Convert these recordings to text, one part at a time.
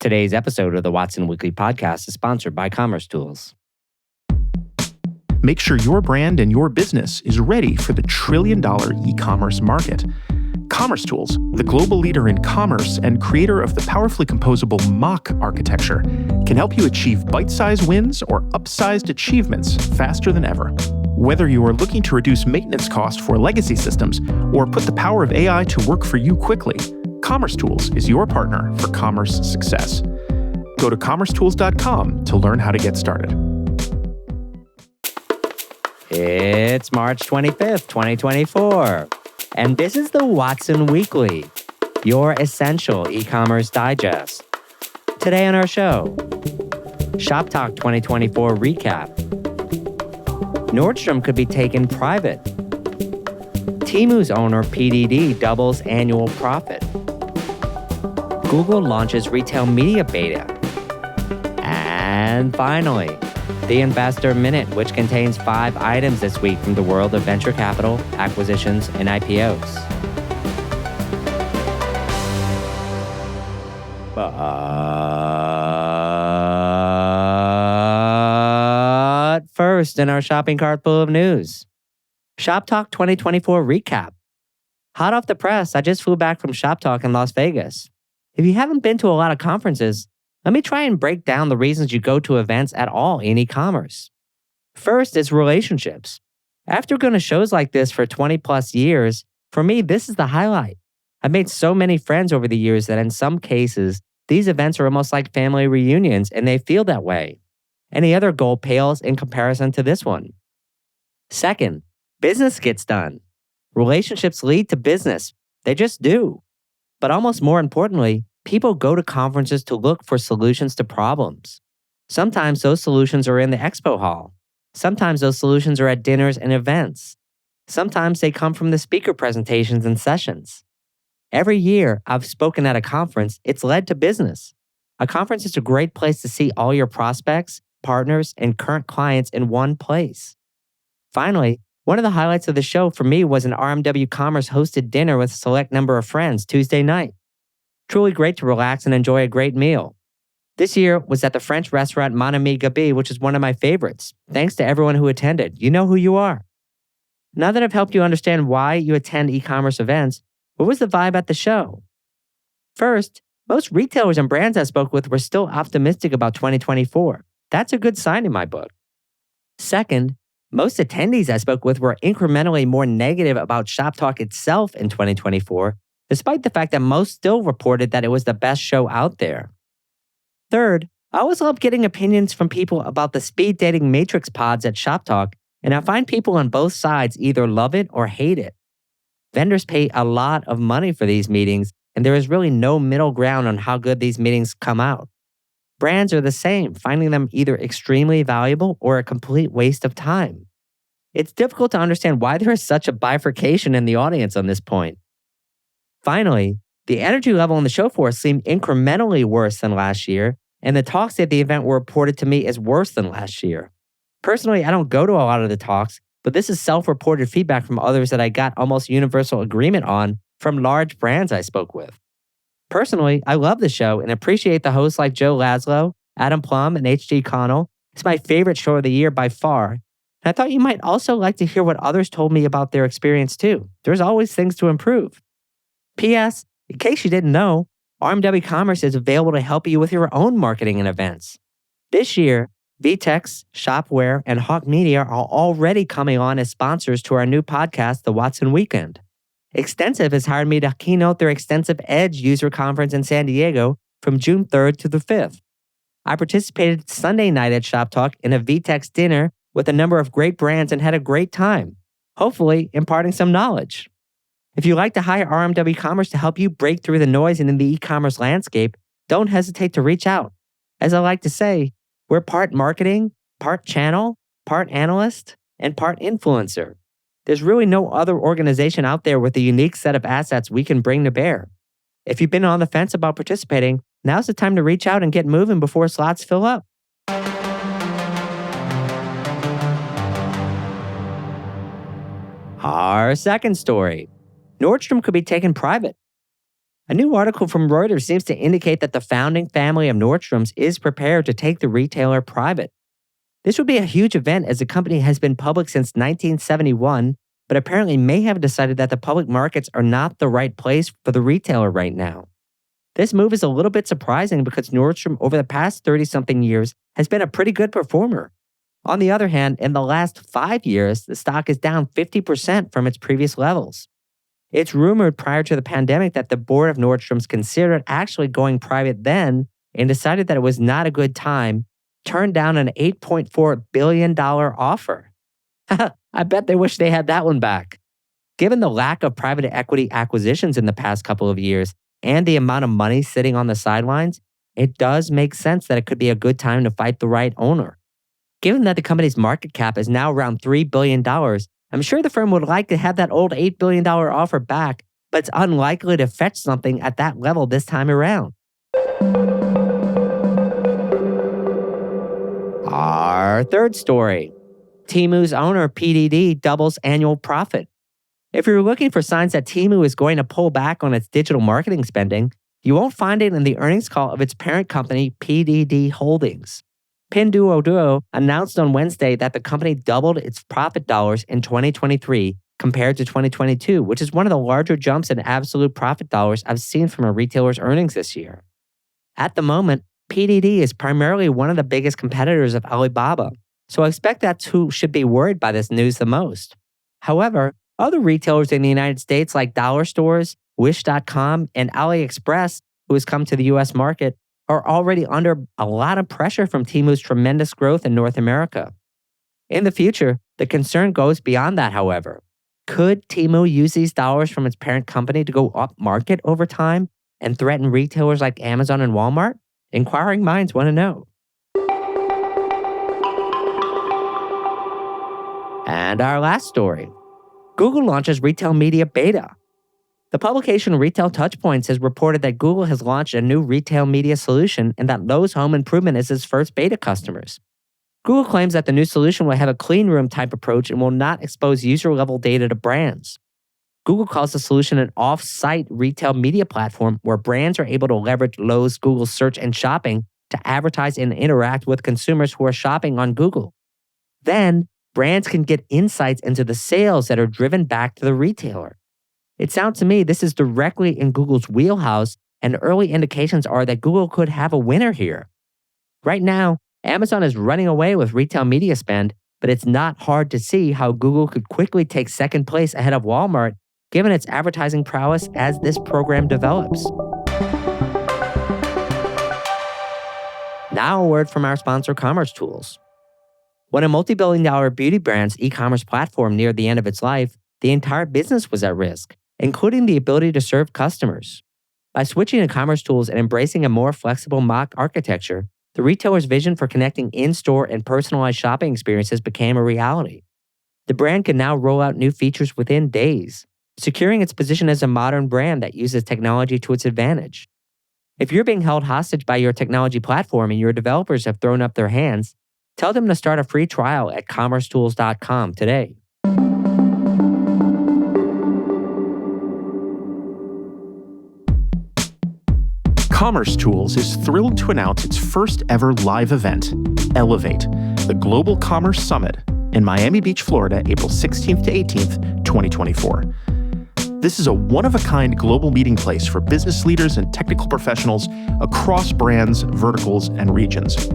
Today's episode of the Watson Weekly Podcast is sponsored by Commerce Tools. Make sure your brand and your business is ready for the trillion-dollar e-commerce market. Commerce Tools, the global leader in commerce and creator of the powerfully composable Mock architecture, can help you achieve bite-sized wins or upsized achievements faster than ever. Whether you are looking to reduce maintenance costs for legacy systems or put the power of AI to work for you quickly, Commerce Tools is your partner for commerce success. Go to commercetools.com to learn how to get started. It's March 25th, 2024, and this is the Watson Weekly, your essential e-commerce digest. Today on our show, Shoptalk 2024 recap. Nordstrom could be taken private. Temu's owner PDD doubles annual profit. Google launches retail media beta. And finally, the Investor Minute, which contains 5 items this week from the world of venture capital, acquisitions, and IPOs. But first, in our shopping cart full of news, Shoptalk 2024 recap. Hot off the press, I just flew back from Shoptalk in Las Vegas. If you haven't been to a lot of conferences, let me try and break down the reasons you go to events at all in e-commerce. First is relationships. After going to shows like this for 20 plus years, for me, this is the highlight. I've made so many friends over the years that in some cases, these events are almost like family reunions and they feel that way. Any other goal pales in comparison to this one. Second, business gets done. Relationships lead to business. They just do. But almost more importantly, people go to conferences to look for solutions to problems. Sometimes those solutions are in the expo hall. Sometimes those solutions are at dinners and events. Sometimes they come from the speaker presentations and sessions. Every year I've spoken at a conference, it's led to business. A conference is a great place to see all your prospects, partners, and current clients in one place. Finally, one of the highlights of the show for me was an RMW Commerce hosted dinner with a select number of friends Tuesday night. Truly great to relax and enjoy a great meal. This year was at the French restaurant Mon Ami Gabi, which is one of my favorites. Thanks to everyone who attended. You know who you are. Now that I've helped you understand why you attend e-commerce events, what was the vibe at the show? First, most retailers and brands I spoke with were still optimistic about 2024. That's a good sign in my book. Second, most attendees I spoke with were incrementally more negative about Shoptalk itself in 2024, despite the fact that most still reported that it was the best show out there. Third, I always love getting opinions from people about the speed dating matrix pods at Shoptalk, and I find people on both sides either love it or hate it. Vendors pay a lot of money for these meetings, and there is really no middle ground on how good these meetings come out. Brands are the same, finding them either extremely valuable or a complete waste of time. It's difficult to understand why there is such a bifurcation in the audience on this point. Finally, the energy level on the show floor seemed incrementally worse than last year, and the talks at the event were reported to me as worse than last year. Personally, I don't go to a lot of the talks, but this is self-reported feedback from others that I got almost universal agreement on from large brands I spoke with. Personally, I love the show and appreciate the hosts like Joe Laszlo, Adam Plum, and H.G. Connell. It's my favorite show of the year by far. And I thought you might also like to hear what others told me about their experience too. There's always things to improve. P.S. In case you didn't know, RMW Commerce is available to help you with your own marketing and events. This year, VTEX, Shopware, and Hawk Media are already coming on as sponsors to our new podcast, The Watson Weekend. Extensive has hired me to keynote their Extensive Edge user conference in San Diego from June 3rd to the 5th. I participated Sunday night at Shoptalk in a VTEX dinner with a number of great brands and had a great time, hopefully imparting some knowledge. If you like to hire RMW Commerce to help you break through the noise in the e-commerce landscape, don't hesitate to reach out. As I like to say, we're part marketing, part channel, part analyst, and part influencer. There's really no other organization out there with a unique set of assets we can bring to bear. If you've been on the fence about participating, now's the time to reach out and get moving before slots fill up. Our second story. Nordstrom could be taken private. A new article from Reuters seems to indicate that the founding family of Nordstrom's is prepared to take the retailer private. This would be a huge event as the company has been public since 1971, but apparently may have decided that the public markets are not the right place for the retailer right now. This move is a little bit surprising because Nordstrom over the past 30-something years has been a pretty good performer. On the other hand, in the last 5 years, the stock is down 50% from its previous levels. It's rumored prior to the pandemic that the board of Nordstrom's considered actually going private then and decided that it was not a good time, turned down an $8.4 billion offer. I bet they wish they had that one back. Given the lack of private equity acquisitions in the past couple of years and the amount of money sitting on the sidelines, it does make sense that it could be a good time to fight the right owner. Given that the company's market cap is now around $3 billion, I'm sure the firm would like to have that old $8 billion offer back, but it's unlikely to fetch something at that level this time around. Our third story. Temu's owner, PDD, doubles annual profit. If you're looking for signs that Temu is going to pull back on its digital marketing spending, you won't find it in the earnings call of its parent company, PDD Holdings. Pinduoduo announced on Wednesday that the company doubled its profit dollars in 2023 compared to 2022, which is one of the larger jumps in absolute profit dollars I've seen from a retailer's earnings this year. At the moment, PDD is primarily one of the biggest competitors of Alibaba, so I expect that's who should be worried by this news the most. However, other retailers in the United States like dollar stores, Wish.com, and AliExpress, who has come to the US market, are already under a lot of pressure from Temu's tremendous growth in North America. In the future, the concern goes beyond that, however. Could Temu use these dollars from its parent company to go up market over time and threaten retailers like Amazon and Walmart? Inquiring minds want to know. And our last story. Google launches retail media beta. The publication Retail Touchpoints has reported that Google has launched a new retail media solution and that Lowe's Home Improvement is its first beta customers. Google claims that the new solution will have a clean room type approach and will not expose user-level data to brands. Google calls the solution an off-site retail media platform where brands are able to leverage Lowe's Google search and shopping to advertise and interact with consumers who are shopping on Google. Then, brands can get insights into the sales that are driven back to the retailer. It sounds to me this is directly in Google's wheelhouse, and early indications are that Google could have a winner here. Right now, Amazon is running away with retail media spend, but it's not hard to see how Google could quickly take second place ahead of Walmart, given its advertising prowess as this program develops. Now a word from our sponsor, Commerce Tools. When a multi-billion-dollar beauty brand's e-commerce platform neared the end of its life, the entire business was at risk, including the ability to serve customers. By switching to Commerce Tools and embracing a more flexible mock architecture, the retailer's vision for connecting in-store and personalized shopping experiences became a reality. The brand can now roll out new features within days, securing its position as a modern brand that uses technology to its advantage. If you're being held hostage by your technology platform and your developers have thrown up their hands, tell them to start a free trial at commercetools.com today. Commerce Tools is thrilled to announce its first ever live event, Elevate, the Global Commerce Summit in Miami Beach, Florida, April 16th to 18th, 2024. This is a one-of-a-kind global meeting place for business leaders and technical professionals across brands, verticals, and regions.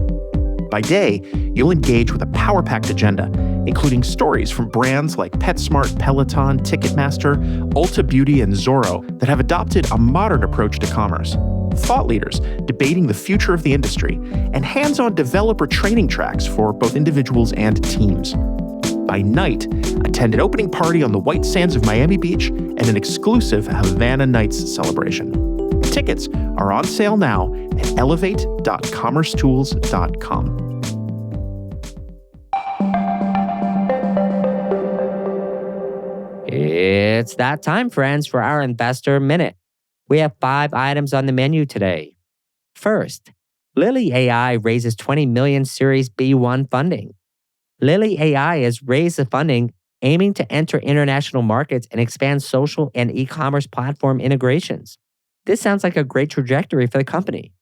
By day, you'll engage with a power-packed agenda, including stories from brands like PetSmart, Peloton, Ticketmaster, Ulta Beauty, and Zorro that have adopted a modern approach to commerce, thought leaders debating the future of the industry, and hands-on developer training tracks for both individuals and teams. By night, attend an opening party on the white sands of Miami Beach and an exclusive Havana Nights celebration. Tickets are on sale now at elevate.commercetools.com. It's that time, friends, for our Investor Minute. We have 5 items on the menu today. First, Lily AI raises $20 million Series B1 funding. Lily AI has raised the funding aiming to enter international markets and expand social and e-commerce platform integrations. This sounds like a great trajectory for the company.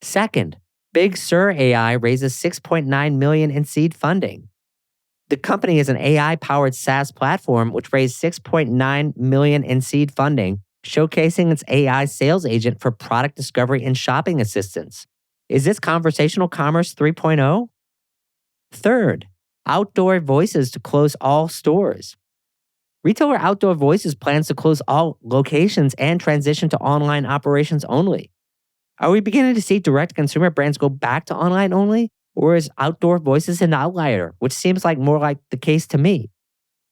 Second, Big Sur AI raises $6.9 million in seed funding. The company is an AI-powered SaaS platform which raised $6.9 million in seed funding, showcasing its AI sales agent for product discovery and shopping assistance. Is this conversational commerce 3.0? Third, Outdoor Voices to close all stores. Retailer Outdoor Voices plans to close all locations and transition to online operations only. Are we beginning to see direct-to-consumer brands go back to online only? Or is Outdoor Voices an outlier, which seems like more like the case to me?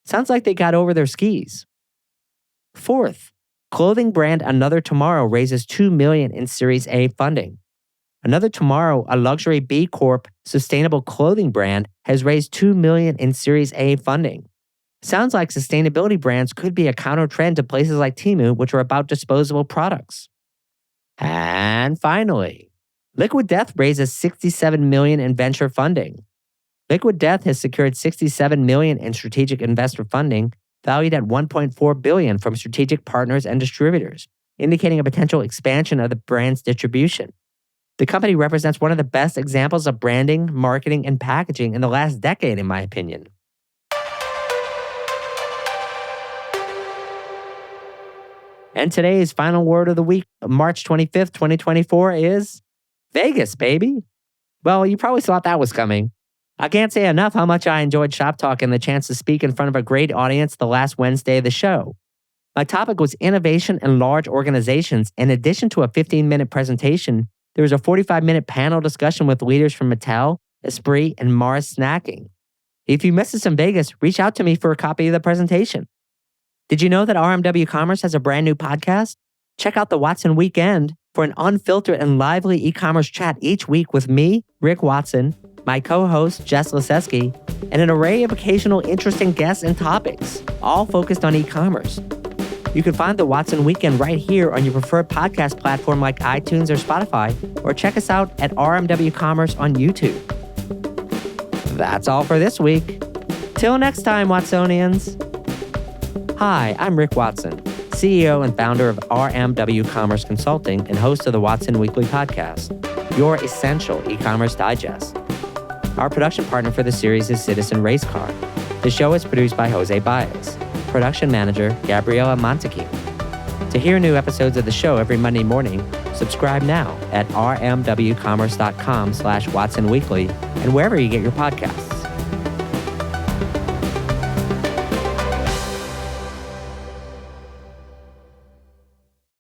Sounds like they got over their skis. Fourth, clothing brand Another Tomorrow raises $2 million in Series A funding. Another Tomorrow, a luxury B Corp sustainable clothing brand, has raised $2 million in Series A funding. Sounds like sustainability brands could be a counter trend to places like Temu, which are about disposable products. And finally, Liquid Death raises $67 million in venture funding. Liquid Death has secured $67 million in strategic investor funding, valued at $1.4 billion from strategic partners and distributors, indicating a potential expansion of the brand's distribution. The company represents one of the best examples of branding, marketing, and packaging in the last decade, in my opinion. And today's final word of the week, March 25th, 2024, is Vegas, baby. Well, you probably thought that was coming. I can't say enough how much I enjoyed Shoptalk and the chance to speak in front of a great audience the last Wednesday of the show. My topic was innovation in large organizations. In addition to a 15-minute presentation, there was a 45-minute panel discussion with leaders from Mattel, Esprit, and Mars Snacking. If you missed us in Vegas, reach out to me for a copy of the presentation. Did you know that RMW Commerce has a brand new podcast? Check out the Watson Weekend for an unfiltered and lively e-commerce chat each week with me, Rick Watson, my co-host, Jess Liseski, and an array of occasional interesting guests and topics, all focused on e-commerce. You can find the Watson Weekend right here on your preferred podcast platform like iTunes or Spotify, or check us out at RMW Commerce on YouTube. That's all for this week. Till next time, Watsonians. Hi, I'm Rick Watson, CEO and founder of RMW Commerce Consulting and host of the Watson Weekly Podcast, your essential e-commerce digest. Our production partner for the series is Citizen Race Car. The show is produced by Jose Baez. Production manager, Gabriela Montague. To hear new episodes of the show every Monday morning, subscribe now at rmwcommerce.com/Watson Weekly and wherever you get your podcasts.